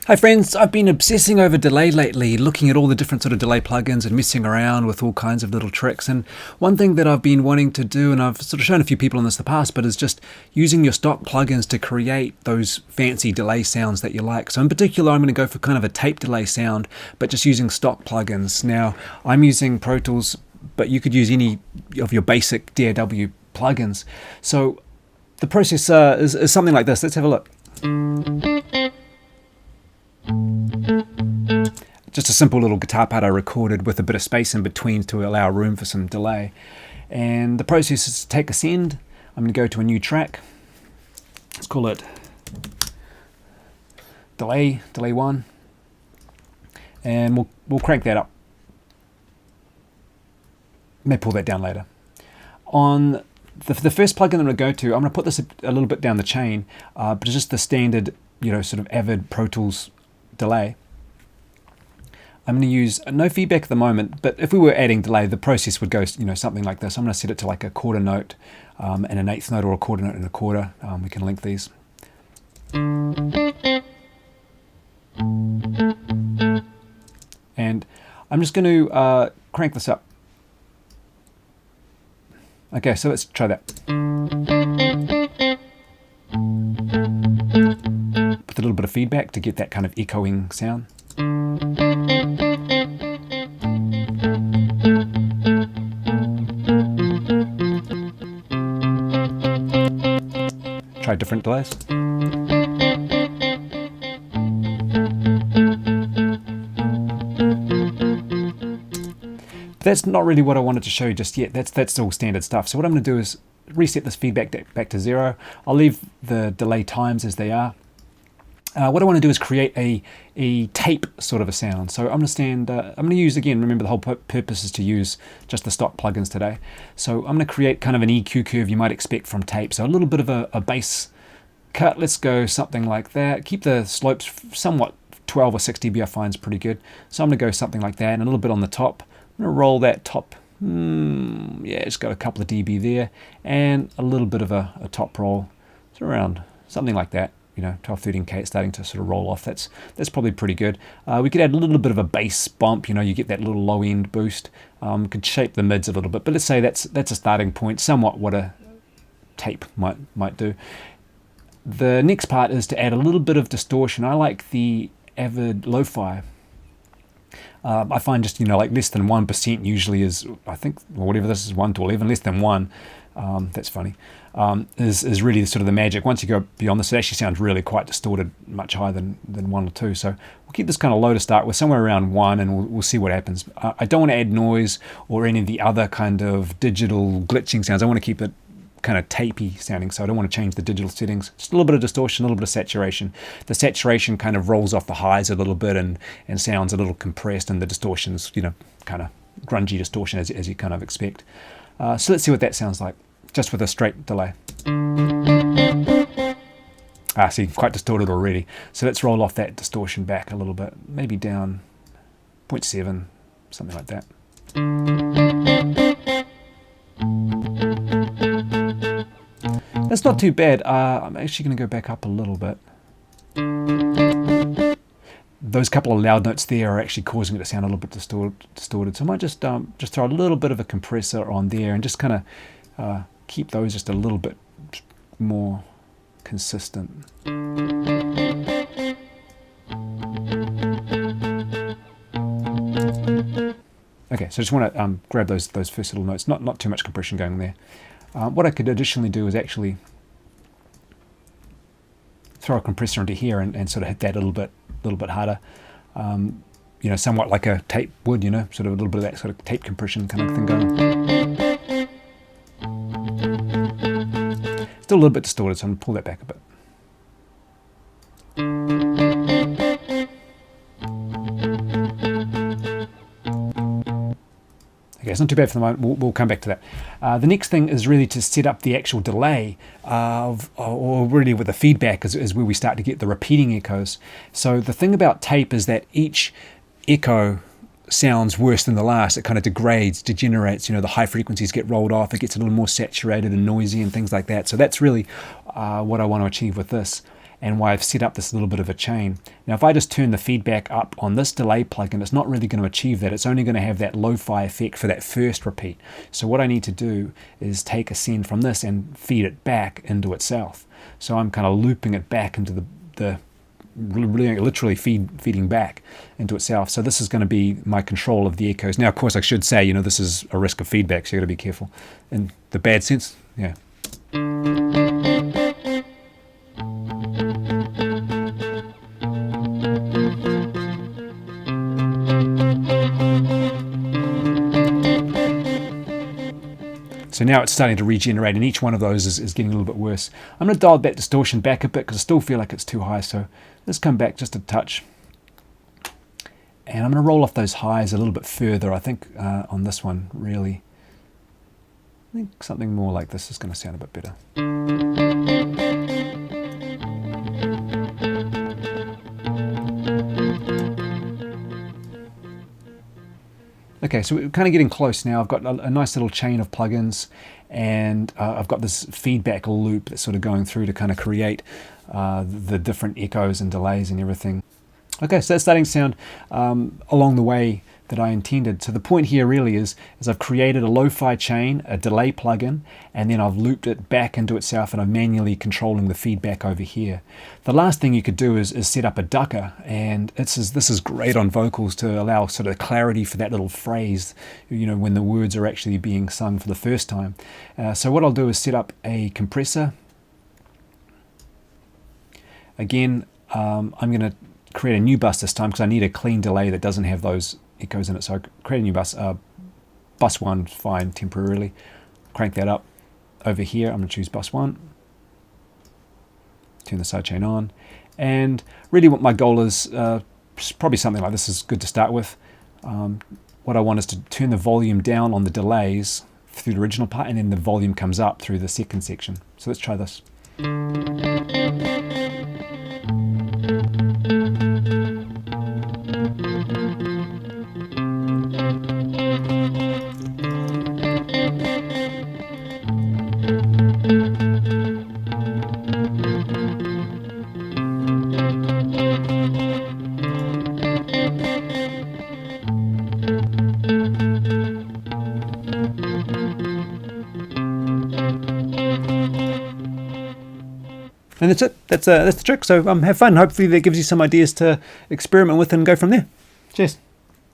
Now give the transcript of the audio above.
Hi friends, I've been obsessing over delay lately, looking at all the different sort of delay plugins and messing around with all kinds of little tricks. And one thing that I've been wanting to do, and I've sort of shown a few people in this in the past, but is just using your stock plugins to create those fancy delay sounds that you like. So in particular, I'm going to go for kind of a tape delay sound, but just using stock plugins. Now, I'm using Pro Tools, but you could use any of your basic DAW plugins. So the process is something like this. Let's have a look. Just a simple little guitar part I recorded with a bit of space in between to allow room for some delay. And the process is to take a send. I'm going to go to a new track. Let's call it delay 1. And we'll crank that up. May pull that down later. On the first plugin I'm going to go to, I'm going to put this a little bit down the chain, but it's just the standard, sort of Avid Pro Tools delay. I'm going to use no feedback at the moment, but if we were adding delay, the process would go, something like this. I'm going to set it to like a quarter note and an eighth note, or a quarter note and a quarter. We can link these. And I'm just going to crank this up. Okay, so let's try that. With a little bit of feedback to get that kind of echoing sound. Try different delays. But that's not really what I wanted to show you just yet. That's all standard stuff. So what I'm going to do is reset this feedback back to 0. I'll leave the delay times as they are. What I want to do is create a tape sort of a sound. So I'm going to use, again, remember the whole purpose is to use just the stock plugins today. So I'm going to create kind of an EQ curve you might expect from tape. So a little bit of a bass cut. Let's go something like that. Keep the slopes somewhat 12 or 6 dB I find is pretty good. So I'm going to go something like that, and a little bit on the top. I'm going to roll that top. Just go a couple of dB there, and a little bit of a top roll. It's around something like that. 12, 13K, it's starting to sort of roll off. That's probably pretty good. We could add a little bit of a bass bump. You get that little low end boost. Could shape the mids a little bit, but let's say that's a starting point, somewhat what a tape might do. The next part is to add a little bit of distortion. I like the Avid Lo-Fi. I find just like less than 1% usually is, I think, or whatever this is, 1 to 11, less than 1. That's funny. Is really sort of the magic. Once you go beyond this, it actually sounds really quite distorted, much higher than 1 or 2. So we'll keep this kind of low to start with, somewhere around 1, and we'll see what happens. I don't want to add noise or any of the other kind of digital glitching sounds. I want to keep it kind of tapey sounding, so I don't want to change the digital settings. Just a little bit of distortion, a little bit of saturation. The saturation kind of rolls off the highs a little bit and sounds a little compressed, and the distortion's kind of grungy distortion as you kind of expect. So let's see what that sounds like, just with a straight delay. See, quite distorted already. So let's roll off that distortion back a little bit, maybe down 0.7, something like that. That's not too bad. I'm actually going to go back up a little bit. Those couple of loud notes there are actually causing it to sound a little bit distorted. So I might just throw a little bit of a compressor on there and just kind of keep those just a little bit more consistent. Okay, so I just want to grab those first little notes. Not too much compression going there. What I could additionally do is actually throw a compressor into here and sort of hit that a little bit harder. Somewhat like a tape would, sort of a little bit of that sort of tape compression kind of thing going. Still a little bit distorted, so I'm going to pull that back a bit. Okay, it's not too bad for the moment. We'll come back to that. The next thing is really to set up the actual delay or really with the feedback is where we start to get the repeating echoes. So the thing about tape is that each echo sounds worse than the last. It kind of degrades, degenerates. The high frequencies get rolled off. It gets a little more saturated and noisy and things like that. So that's really what I want to achieve with this. and why I've set up this little bit of a chain. Now if I just turn the feedback up on this delay plugin, it's not really going to achieve that. It's only going to have that lo-fi effect for that first repeat. So what I need to do is take a send from this and feed it back into itself. So I'm kind of looping it back into the literally feeding back into itself. So this is going to be my control of the echoes. Now, of course, I should say, this is a risk of feedback, so you got to be careful in the bad sense. Yeah. So now it's starting to regenerate, and each one of those is getting a little bit worse. I'm going to dial that distortion back a bit because I still feel like it's too high. So let's come back just a touch. And I'm going to roll off those highs a little bit further, I think, on this one, really. I think something more like this is going to sound a bit better. Okay, so we're kind of getting close now. I've got a nice little chain of plugins, and I've got this feedback loop that's sort of going through to kind of create the different echoes and delays and everything. Okay, so that's starting to sound along the way that I intended. So the point here really is I've created a lo-fi chain, a delay plugin, and then I've looped it back into itself, and I'm manually controlling the feedback over here. The last thing you could do is set up a ducker, and this is great on vocals to allow sort of clarity for that little phrase, when the words are actually being sung for the first time. So what I'll do is set up a compressor. Again, I'm going to create a new bus this time because I need a clean delay that doesn't have those echoes in it. So I create a new bus. Bus 1, fine, temporarily. Crank that up. Over here, I'm going to choose bus 1. Turn the sidechain on. And really what my goal is, probably something like this is good to start with. What I want is to turn the volume down on the delays through the original part, and then the volume comes up through the second section. So let's try this. And that's it. That's the trick. So have fun. Hopefully that gives you some ideas to experiment with and go from there. Cheers.